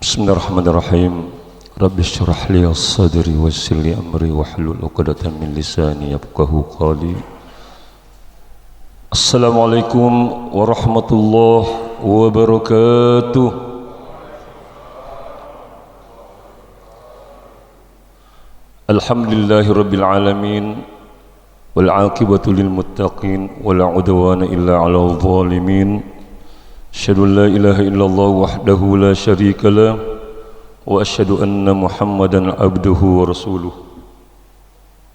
Bismillahirrahmanirrahim. Rabbi syrah li sadri wa yassir li amri wahlul 'uqdatam min lisani yafqahu qawli. Assalamualaikum warahmatullahi wabarakatuh. Alhamdulillahi rabbil alamin wal 'aqibatu lil muttaqin wala 'udwana illa 'alal zalimin. Asyhadu an la ilaha illallah wahdahu la syarika lah wa asyhadu anna Muhammadan abduhu wa rasuluh.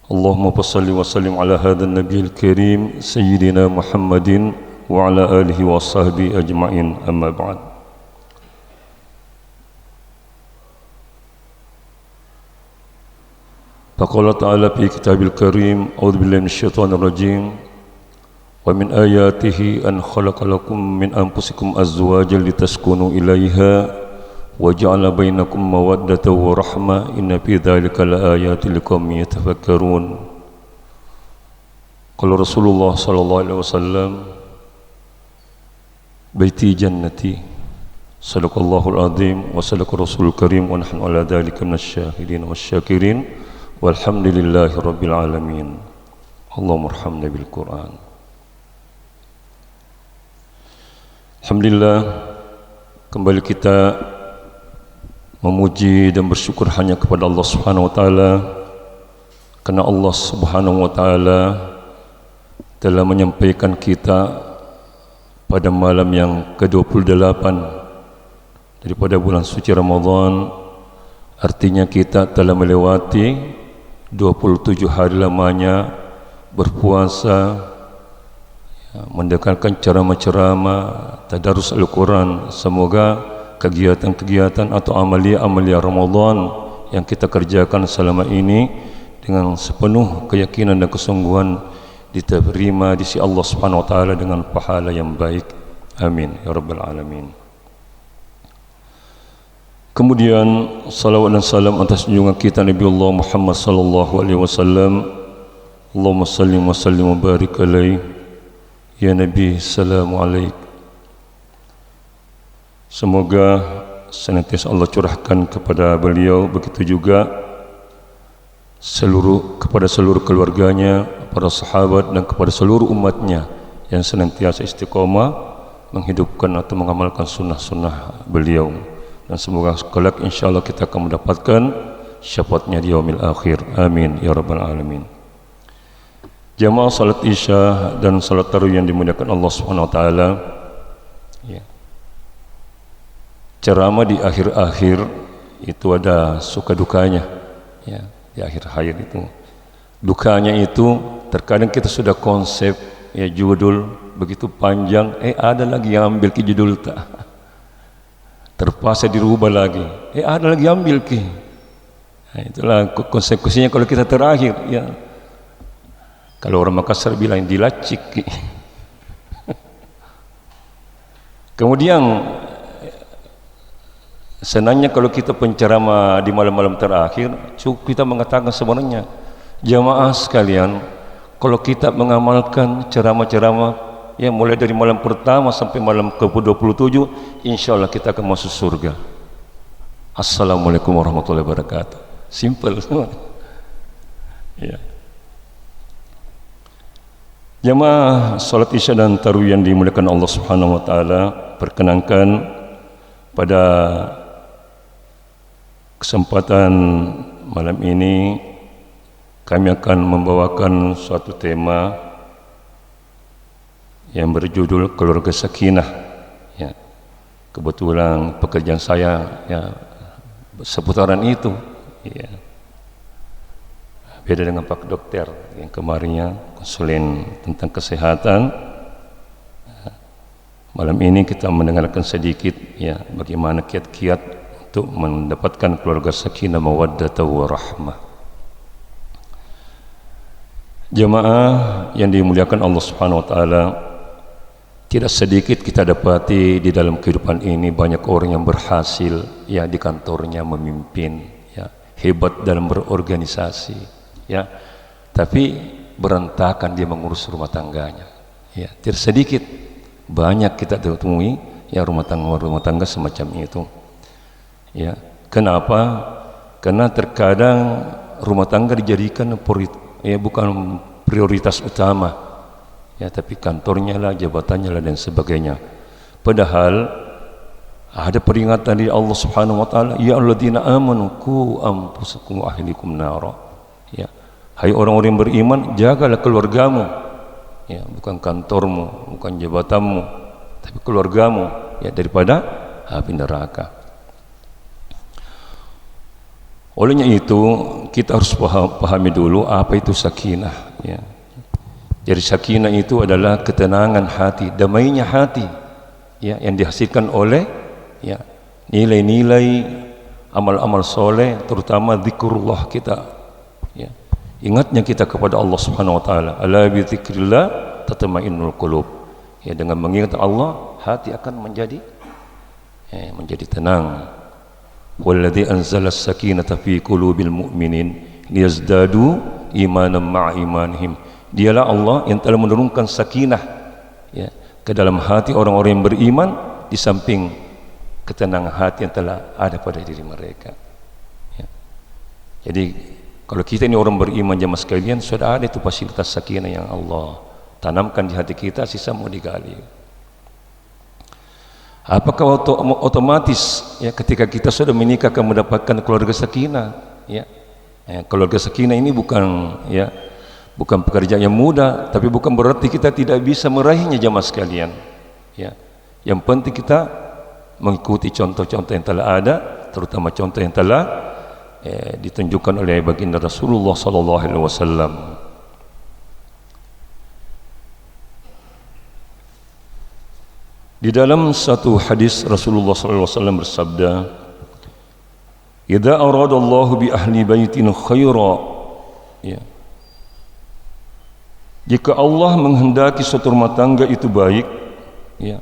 Allahumma salli wa sallim ala hadzal nabiyil karim sayyidina Muhammadin wa ala alihi wa sahbihi ajma'in, amma ba'd. Faqala ta'ala fi kitabil karim, a'udzu billahi minasyaitonir rajim. Wa min ayatihi an khalaqa lakum min anfusikum azwajan litaskunu ilaiha wa ja'ala bainakum mawaddatan wa rahmah inna fi dzalika laayatin liqaumin yatafakkarun. Qala Rasulullah sallallahu alaihi wasallam, baiti jannati, sadaqallahul azim wa sadaqa rasulul karim wa nahnu ala dzalika minasyahidin wasyakirin walhamdulillahi rabbil alamin. Allahumma arhamna bil Qur'an. Alhamdulillah, kembali kita memuji dan bersyukur hanya kepada Allah Subhanahu wa taala, karena Allah Subhanahu wa taala telah menyampaikan kita pada malam yang ke-28 daripada bulan suci Ramadan. Artinya kita telah melewati 27 hari lamanya berpuasa, mendengarkan ceramah-ceramah, tadarus Al-Quran. Semoga kegiatan-kegiatan atau amalia-amalia Ramadan yang kita kerjakan selama ini dengan sepenuh keyakinan dan kesungguhan diterima di sisi Allah Subhanahu wa taala dengan pahala yang baik. Amin ya rabbal alamin. Kemudian salawat dan salam atas junjungan kita Nabi Allah Muhammad sallallahu alaihi wasallam. Allahumma salli wa sallim wa barik alaihi. Ya Nabi, salamu alaik. Semoga senantiasa Allah curahkan kepada beliau, begitu juga kepada seluruh keluarganya, para sahabat dan kepada seluruh umatnya yang senantiasa istiqomah menghidupkan atau mengamalkan sunnah-sunnah beliau. Dan semoga kelak insyaAllah kita akan mendapatkan syafaatnya di yaumil akhir. Amin ya rabbal alamin. Jamaah salat isya dan salat tarawih yang dimuliakan Allah Subhanahu wa taala, ya. Ceramah di akhir-akhir itu ada suka dukanya, ya. Di akhir-akhir itu dukanya itu terkadang kita sudah konsep, ya, judul begitu panjang, ada lagi yang ambil ke judul tak, terpaksa dirubah lagi, ada lagi ambil ke. Nah, itulah konsekuensinya kalau kita terakhir, ya. Kalau orang Makassar bilang dilacik. Kemudian senangnya kalau kita penceramah di malam-malam terakhir, cukup kita mengatakan sebenarnya jamaah sekalian, kalau kita mengamalkan ceramah-ceramah yang mulai dari malam pertama sampai malam ke-27, insyaallah kita akan masuk surga. Assalamualaikum warahmatullahi wabarakatuh. Simple semua. Ya. Jamaah salat isya dan tarawih yang dimuliakan Allah Subhanahu wa taala, perkenankan pada kesempatan malam ini kami akan membawakan suatu tema yang berjudul keluarga sakinah, ya. Kebetulan pekerjaan saya, ya, seputaran itu, ya. Beda dengan Pak Dokter yang kemarinnya konseling tentang kesehatan. Malam ini kita mendengarkan sedikit, ya, bagaimana kiat-kiat untuk mendapatkan keluarga sakinah mawaddah wa rahmah. Jemaah yang dimuliakan Allah Subhanahu wa taala, tidak sedikit kita dapati di dalam kehidupan ini banyak orang yang berhasil, ya, di kantornya memimpin, ya, hebat dalam berorganisasi, ya, tapi berantakan dia mengurus rumah tangganya, ya. Tidak sedikit, banyak kita temui, ya, rumah tangga semacam itu. Ya, kenapa? Karena terkadang rumah tangga dijadikan bukan prioritas utama, ya, tapi kantornya lah, jabatannya lah dan sebagainya. Padahal ada peringatan dari Allah Subhanahu wa taala, ya alladzina amanu qu anfusakum wa ahlikum nara. Ya, hai orang-orang yang beriman, jagalah keluargamu. Ya, bukan kantormu, bukan jabatanmu, tapi keluargamu, ya, daripada api neraka. Olehnya itu kita harus pahami dulu apa itu sakinah, ya. Jadi sakinah itu adalah ketenangan hati, damainya hati, ya, yang dihasilkan oleh, ya, nilai-nilai amal-amal soleh, terutama zikrullah kita, ya, ingatnya kita kepada Allah Subhanahu wa taala. Ala bi dzikrillah tatma'innul qulub. Ya, dengan mengingat Allah, hati akan menjadi tenang. Walladzi anzala as-sakinata fi qulubil mu'minin liyazdadu imanan ma'a imanihim. Dialah Allah yang telah menurunkan sakinah, ya, ke dalam hati orang-orang yang beriman, di samping ketenangan hati yang telah ada pada diri mereka, ya. Jadi kalau kita ini orang beriman jemaah sekalian, sudah ada itu fasilitas sakinah yang Allah tanamkan di hati kita, sisa mau digali. Apakah otomatis, ya, ketika kita sudah menikah akan mendapatkan keluarga sakinah, ya? Keluarga sakinah ini bukan pekerjaan yang mudah, tapi bukan berarti kita tidak bisa meraihnya jemaah sekalian, ya. Yang penting kita mengikuti contoh-contoh yang telah ada, terutama contoh yang telah ditunjukkan oleh baginda Rasulullah sallallahu alaihi wasallam. Di dalam satu hadis Rasulullah sallallahu alaihi wasallam bersabda, "Idza aradallahu bi ahli baitin khaira," ya, jika Allah menghendaki suatu rumah tangga itu baik, ya,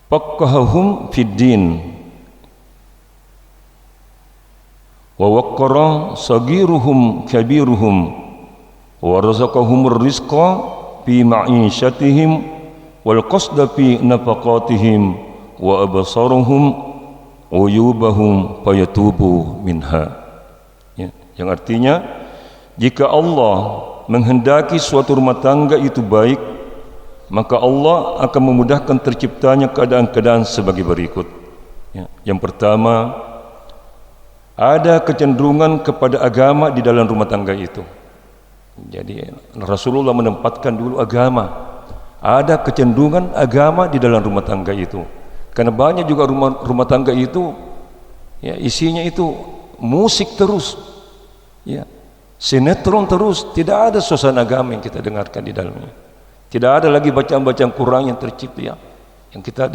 faqahahum fid din wa waqqara sagiruhum kabiruhum wa razaqahumur rizqa fi ma'isyatihim wal qasda fi nafaqatihim wa absaruhum uyubahum fayatubu minha. Ya, yang artinya, jika Allah menghendaki suatu rumah tangga itu baik, maka Allah akan memudahkan terciptanya keadaan-keadaan sebagai berikut. Ya, yang pertama, ada kecenderungan kepada agama di dalam rumah tangga itu. Jadi Rasulullah menempatkan dulu agama. Ada kecenderungan agama di dalam rumah tangga itu. Karena banyak juga rumah tangga itu, ya, isinya itu musik terus, ya, sinetron terus, tidak ada suasana agama yang kita dengarkan di dalamnya. Tidak ada lagi bacaan-bacaan Quran yang tercipta, ya, yang kita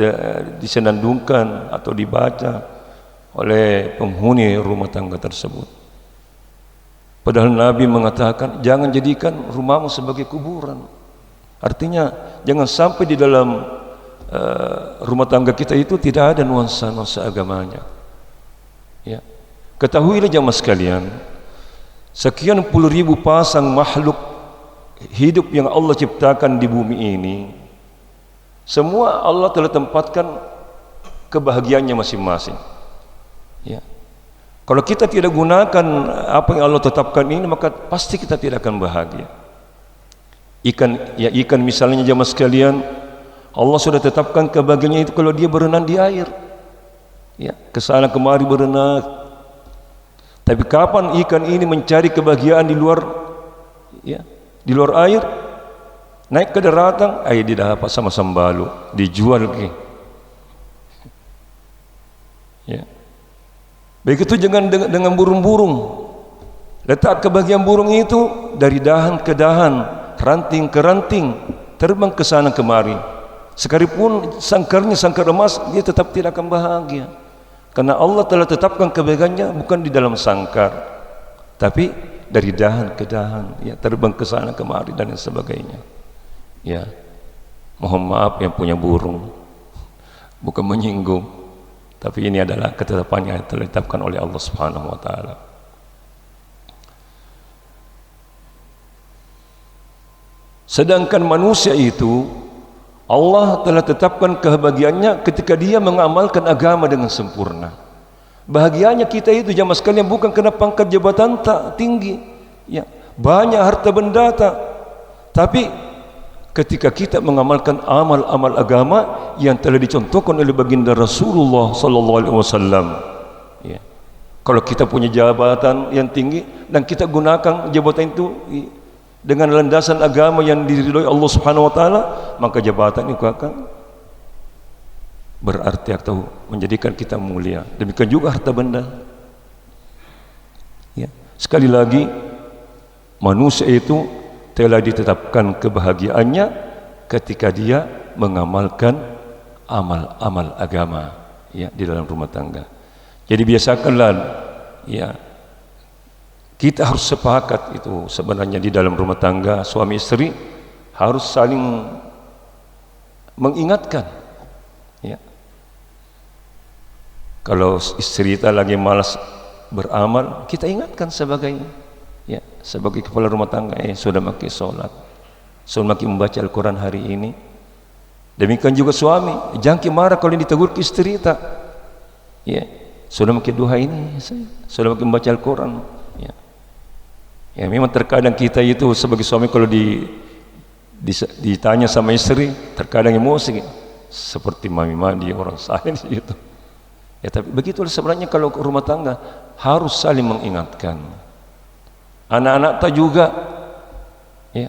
disenandungkan atau dibaca oleh penghuni rumah tangga tersebut. Padahal Nabi mengatakan, jangan jadikan rumahmu sebagai kuburan. Artinya jangan sampai di dalam rumah tangga kita itu tidak ada nuansa-nuansa agamanya, ya. Ketahuilah jemaah sekalian, sekian puluh ribu pasang makhluk hidup yang Allah ciptakan di bumi ini, semua Allah telah tempatkan kebahagiaannya masing-masing, ya. Kalau kita tidak gunakan apa yang Allah tetapkan ini, maka pasti kita tidak akan bahagia. Ikan misalnya jemaah sekalian, Allah sudah tetapkan kebahagiaannya itu kalau dia berenang di air, ya, kesana kemari berenang. Tapi kapan ikan ini mencari kebahagiaan di luar, ya, di luar air, naik ke daratan, air didapat sama sambalu, dijual lagi, ya. Begitu dengan burung-burung, letak kebahagiaan burung itu dari dahan ke dahan, ranting ke ranting, terbang ke sana kemari. Sekalipun sangkarnya sangkar emas, dia tetap tidak akan bahagia. Karena Allah telah tetapkan kebahagiaannya bukan di dalam sangkar, tapi dari dahan ke dahan, ya, terbang ke sana kemari dan sebagainya. Ya, mohon maaf yang punya burung, bukan menyinggung, tapi ini adalah ketetapan yang telah ditetapkan oleh Allah Subhanahu wa taala. Sedangkan manusia itu Allah telah tetapkan kebahagiaannya ketika dia mengamalkan agama dengan sempurna. Bahagianya kita itu jamaah sekalian bukan karena pangkat jabatan tak tinggi, ya, banyak harta benda tak, tapi ketika kita mengamalkan amal-amal agama yang telah dicontohkan oleh baginda Rasulullah sallallahu alaihi wasallam. Ya. Kalau kita punya jabatan yang tinggi dan kita gunakan jabatan itu dengan landasan agama yang diridhoi Allah Subhanahu wa taala, maka jabatan itu akan berarti atau menjadikan kita mulia. Demikian juga harta benda. Ya. Sekali lagi, manusia itu telah ditetapkan kebahagiaannya ketika dia mengamalkan amal-amal agama, ya, di dalam rumah tangga. Jadi biasakanlah, ya, kita harus sepakat itu sebenarnya di dalam rumah tangga suami istri harus saling mengingatkan, ya. Kalau istri kita lagi malas beramal, kita ingatkan sebagai, ya, sebagai kepala rumah tangga, sudah makin sholat, sudah makin membaca Al-Quran hari ini. Demikian juga suami, jangan marah kalau ditegur ke istri kita, ya, sudah makin duha ini, sudah makin membaca Al-Quran, ya. Ya, memang terkadang kita itu sebagai suami kalau ditanya sama istri, terkadang emosi, seperti mami-mandi orang saleh gitu. Ya, tapi begitulah sebenarnya kalau rumah tangga harus saling mengingatkan. Anak-anak tak juga, ya.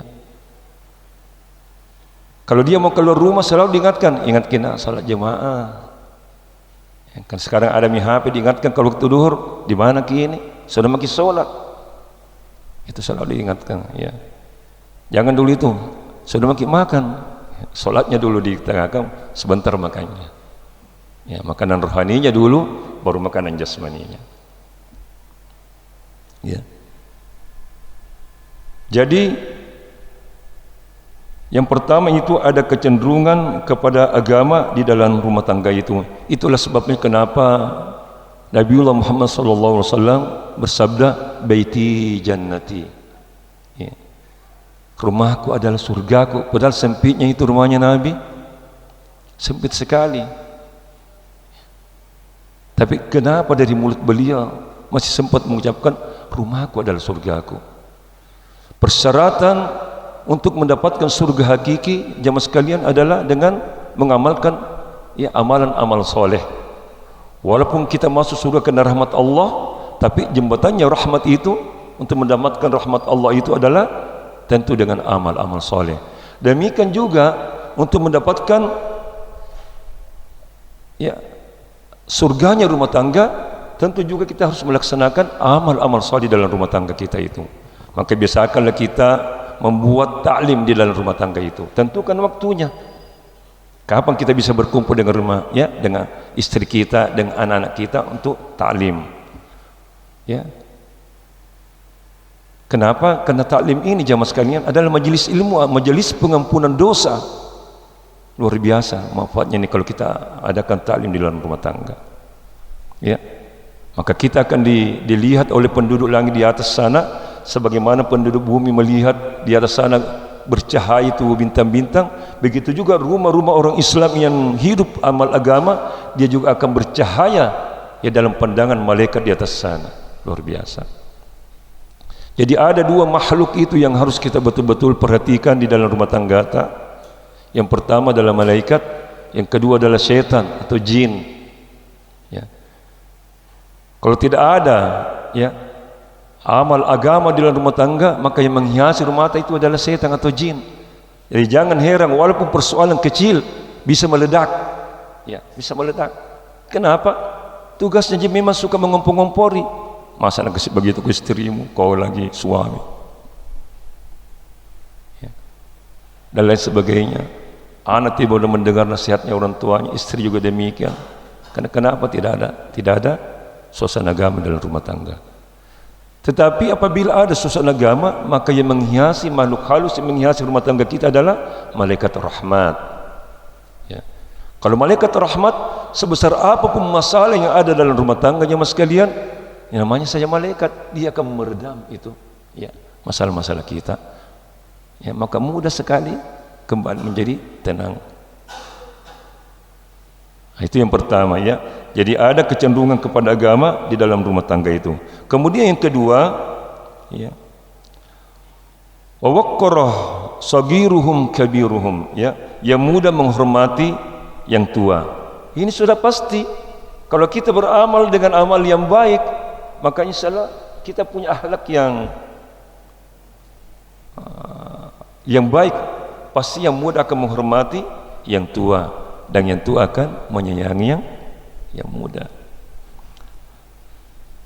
Kalau dia mau keluar rumah selalu diingatkan, ingat kena salat jemaah. Ya, kan sekarang ada HP diingatkan kalau waktu duhur di mana kini sudah makin sholat. Itu selalu diingatkan, ya. Jangan dulu itu sudah makin makan, sholatnya dulu ditengahkan, sebentar makannya. Ya, makanan rohaninya dulu, baru makanan jasmaninya. Ya. Jadi yang pertama itu ada kecenderungan kepada agama di dalam rumah tangga itu. Itulah sebabnya kenapa Nabiullah Muhammad sallallahu alaihi wasallam bersabda, "Baiti jannati." Ya. Rumahku adalah surgaku. Padahal sempitnya itu rumahnya Nabi, sempit sekali. Tapi kenapa dari mulut beliau masih sempat mengucapkan, "Rumahku adalah surgaku." Persyaratan untuk mendapatkan surga hakiki jamaah sekalian adalah dengan mengamalkan, ya, amalan-amal soleh. Walaupun kita masuk surga karena rahmat Allah, tapi jembatannya rahmat itu untuk mendapatkan rahmat Allah itu adalah tentu dengan amal-amal soleh. Demikian juga untuk mendapatkan, ya, surganya rumah tangga, tentu juga kita harus melaksanakan amal-amal soleh dalam rumah tangga kita itu. Maka biasakanlah kita membuat taklim di dalam rumah tangga itu. Tentukan waktunya. Kapan kita bisa berkumpul dengan rumah, ya, dengan istri kita, dengan anak-anak kita untuk taklim. Ya. Kenapa? Karena taklim ini jamaah sekalian adalah majelis ilmu, majelis pengampunan dosa. Luar biasa manfaatnya ini kalau kita adakan taklim di dalam rumah tangga. Ya. Maka kita akan dilihat oleh penduduk langit di atas sana, sebagaimana penduduk bumi melihat di atas sana bercahaya itu bintang-bintang, begitu juga rumah-rumah orang Islam yang hidup amal agama, dia juga akan bercahaya, ya, dalam pandangan malaikat di atas sana. Luar biasa. Jadi ada dua makhluk itu yang harus kita betul-betul perhatikan di dalam rumah tangga kita. Yang pertama adalah malaikat, yang kedua adalah syaitan atau jin. Ya. Kalau tidak ada, ya, amal agama di dalam rumah tangga, maka yang menghiasi rumah tangga itu adalah setan atau jin. Jadi jangan heran walaupun persoalan kecil bisa meledak, ya, bisa meledak. Kenapa? Tugasnya jin memang suka mengompor-ngompori. Masa nak kasih begitu ke istrimu, kau lagi suami, ya, dan lain sebagainya. Anak tiba tiba mendengar nasihatnya orang tuanya, istri juga demikian. Karena kenapa tidak ada suasana agama dalam rumah tangga. Tetapi apabila ada suasana agama, maka yang menghiasi makhluk halus yang menghiasi rumah tangga kita adalah malaikat rahmat. Ya. Kalau malaikat rahmat, sebesar apapun masalah yang ada dalam rumah tangganya mas sekalian, yang namanya saja malaikat, dia akan meredam itu, ya, masalah-masalah kita. Ya, maka mudah sekali kembali menjadi tenang. Itu yang pertama ya. Jadi ada kecenderungan kepada agama di dalam rumah tangga itu. Kemudian yang kedua ya, wa waqqara sagiruhum kabiruhum ya, yang muda menghormati yang tua. Ini sudah pasti. Kalau kita beramal dengan amal yang baik, maka insyaallah kita punya akhlak yang baik. Pasti yang muda akan menghormati yang tua, dan yang tua akan menyayangi yang muda.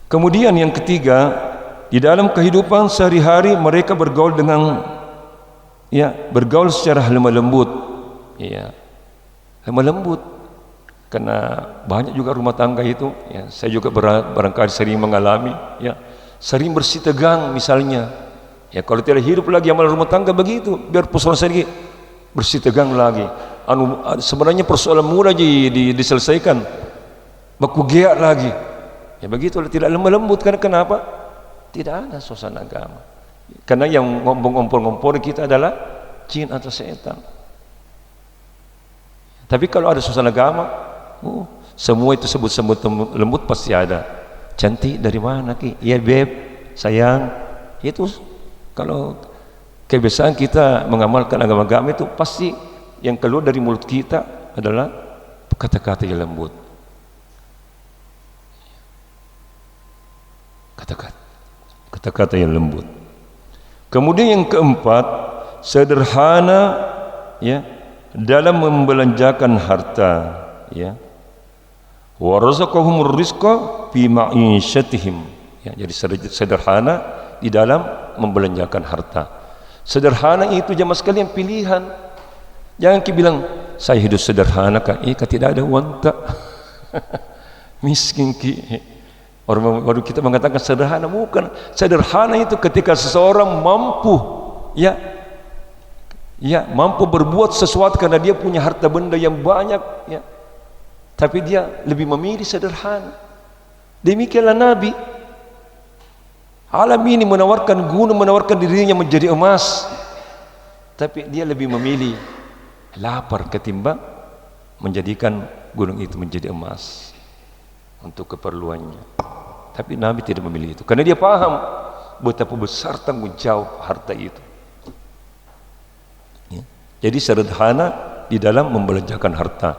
Kemudian yang ketiga, di dalam kehidupan sehari-hari mereka bergaul bergaul secara lemah lembut. Ya, lemah lembut. Karena banyak juga rumah tangga itu, ya, saya juga barangkali sering mengalami, ya, sering bersih tegang misalnya. Ya, kalau tidak hidup lagi amal rumah tangga begitu, biar persoalan sedikit bersih tegang lagi. Sebenarnya persoalan mudah diselesaikan, baku geak lagi. Ya begitu, tidak lemah lembut. Karena kenapa? Tidak ada suasana agama. Karena yang ngompor-ngompor kita adalah jin atau setan. Tapi kalau ada suasana agama, semua itu sebut lembut pasti ada. Cantik dari mana Ki? Ya beb, sayang. Itu kalau kebiasaan kita mengamalkan agama-agama itu, pasti yang keluar dari mulut kita adalah kata-kata yang lembut. Kata-kata yang lembut. Kemudian yang keempat, sederhana ya dalam membelanjakan harta, ya. Wa razaqahumur rizqa fi ma'isyatihim. Ya, jadi sederhana di dalam membelanjakan harta. Sederhana itu jemaah sekalian pilihan. Jangan kita bilang saya hidup sederhana kan? Tidak ada uang tak. Miskin ki. Orang baru kita mengatakan sederhana, bukan. Sederhana itu ketika seseorang mampu mampu berbuat sesuatu karena dia punya harta benda yang banyak, ya. Tapi dia lebih memilih sederhana. Demikianlah Nabi. Alam ini menawarkan gunung, menawarkan dirinya menjadi emas, tapi dia lebih memilih lapar ketimbang menjadikan gunung itu menjadi emas untuk keperluannya. Tapi Nabi tidak memilih itu, karena dia paham betapa besar tanggung jawab harta itu. Ya. Jadi sederhana di dalam membelanjakan harta.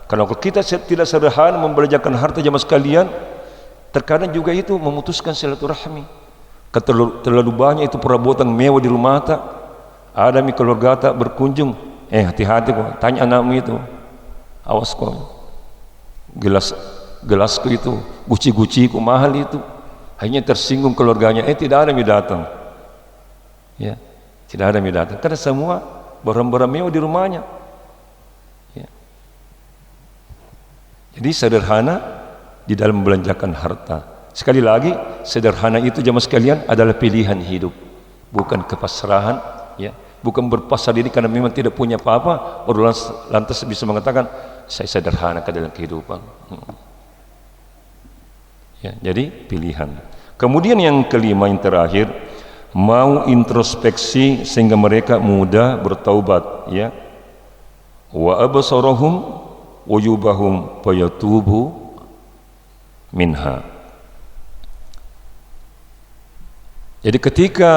Kalau kita tidak sederhana membelanjakan harta jemaah sekalian, terkadang juga itu memutuskan silaturahmi. Terlalu banyak itu perabotan mewah di rumah tak. Ada keluarga tak berkunjung, hati-hati kok, tanya anakmu itu, awas kok, gelasku itu, guci-guciku mahal itu, hanya tersinggung keluarganya, tidak ada yang datang, ya, tidak ada yang datang, karena semua barang-barang mewah di rumahnya. Ya. Jadi sederhana di dalam membelanjakan harta. Sekali lagi, sederhana itu jemaah sekalian adalah pilihan hidup, bukan kepasrahan, ya, bukan berpasrah diri karena memang tidak punya apa-apa, orang lantas bisa mengatakan saya sederhana ke dalam kehidupan. Ya, jadi pilihan. Kemudian yang kelima, yang terakhir, mau introspeksi sehingga mereka mudah bertaubat, ya. Wa absarahum wa yubahum fayatubu minha. Jadi ketika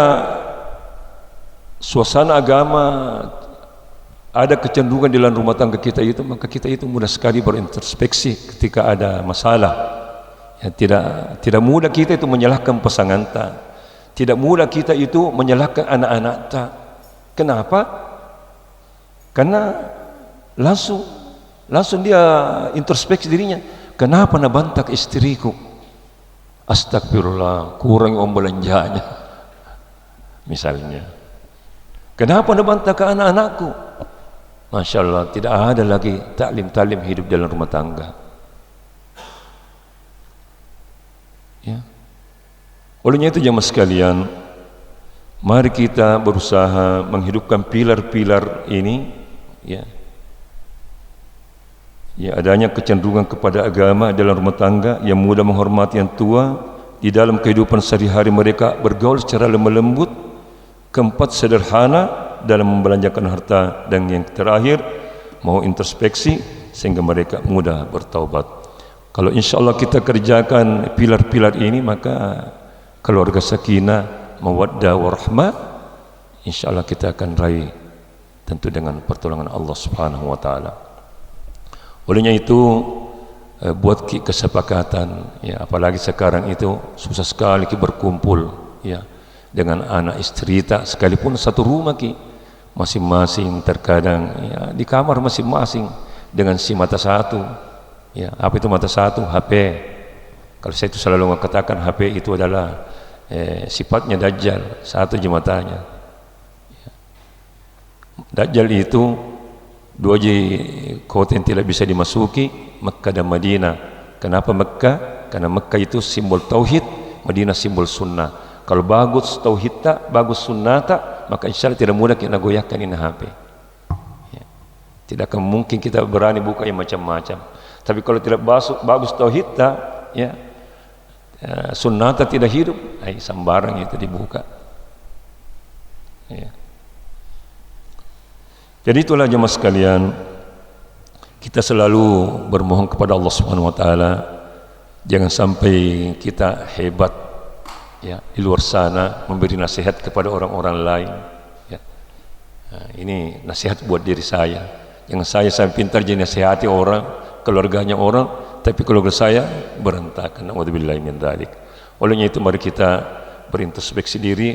suasana agama ada kecenderungan di dalam rumah tangga kita itu, maka kita itu mudah sekali berintrospeksi ketika ada masalah. Ya, tidak mudah kita itu menyalahkan pasangan tak. Tidak mudah kita itu menyalahkan anak-anak tak. Kenapa? Karena langsung dia introspeksi dirinya. Kenapa nak bantak istriku? Astagfirullah, kurang uang belanjanya. Misalnya, kenapa nak bantak ke anak-anakku? Masya Allah, tidak ada lagi taklim hidup dalam rumah tangga. Ya. Olehnya itu jemaah sekalian, mari kita berusaha menghidupkan pilar-pilar ini, ya. Ya, adanya kecenderungan kepada agama dalam rumah tangga, yang muda menghormati yang tua, di dalam kehidupan sehari-hari mereka bergaul secara lemah lembut. Keempat, sederhana dalam membelanjakan harta, dan yang terakhir mau introspeksi sehingga mereka mudah bertaubat. Kalau insya Allah kita kerjakan pilar-pilar ini, maka keluarga sakinah, mawaddah, warahmah, insya Allah kita akan raih, tentu dengan pertolongan Allah Subhanahu wa taala. Olehnya itu buat kesepakatan, ya, apalagi sekarang itu susah sekali kita berkumpul, ya, dengan anak istri tak sekalipun satu rumah masing-masing terkadang, ya, di kamar masing-masing dengan si mata satu, ya. Apa itu mata satu? HP. Kalau saya itu selalu mengatakan HP itu adalah sifatnya Dajjal, satu je matanya, ya. Dajjal itu dua je kota yang tidak bisa dimasuki, Mekah dan Madinah. Kenapa Mekah? Karena Mekah itu simbol tauhid, Madinah simbol sunnah. Kalau bagus tauhid tak, bagus sunnah tak, maka insya Allah tidak mudah kita goyahkan ini HP, ya. Tidak akan mungkin kita berani buka yang macam-macam. Tapi kalau tidak bagus tauhid tak, ya, sunnah tak tidak hidup, sembarang itu dibuka, ya. Jadi itulah jemaah sekalian, kita selalu bermohon kepada Allah Subhanahu wa taala, jangan sampai kita hebat, ya, di luar sana memberi nasihat kepada orang-orang lain, ya. Nah, ini nasihat buat diri saya. Jangan saya pintar jadi nasihati orang, keluarganya orang, tapi keluarga saya berantakan. Nauzubillahi min dzalik. Olehnya itu mari kita berintrospeksi diri,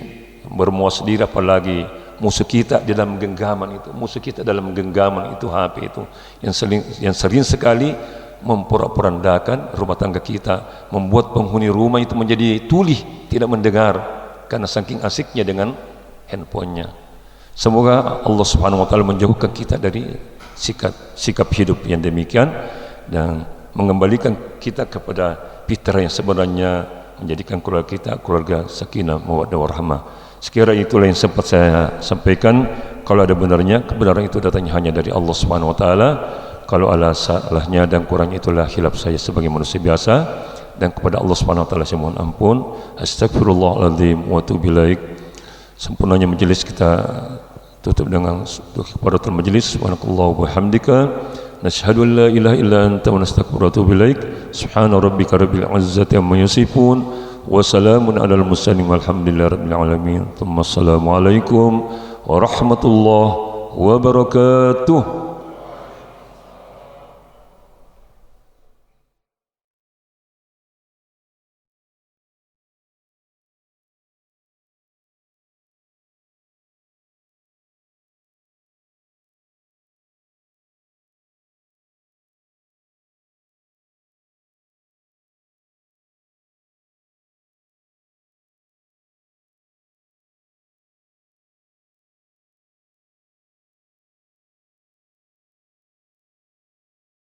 bermuas diri, apalagi musuh kita di dalam genggaman itu, musuh kita dalam genggaman itu HP itu yang sering sekali memporak-porandakan rumah tangga kita, membuat penghuni rumah itu menjadi tuli, tidak mendengar karena saking asiknya dengan handphonenya. Semoga Allah Subhanahu wa taala menjauhkan kita dari sikap hidup yang demikian dan mengembalikan kita kepada fitrah yang sebenarnya, menjadikan keluarga kita keluarga sakinah, mawaddah, warahmah. Sekiranya itulah yang sempat saya sampaikan. Kalau ada benarnya, kebenaran itu datangnya hanya dari Allah Subhanahu wa taala. Kalau ada salahnya dan kurangnya, itulah khilaf saya sebagai manusia biasa, dan kepada Allah Subhanahu wa taala saya mohon ampun. Astagfirullahaladzim wa atubu ilaik. Sempurnanya majelis kita tutup dengan kifaratul majelis. Subhanakallah wa bihamdika, nashhadu an la ilaha illa anta wa nastaghfiruka wa atubu ilaik. Subhana rabbika rabbil izzati amma yasifun, وسلام على المرسلين والحمد لله رب العالمين. ثم السلام عليكم ورحمة الله وبركاته.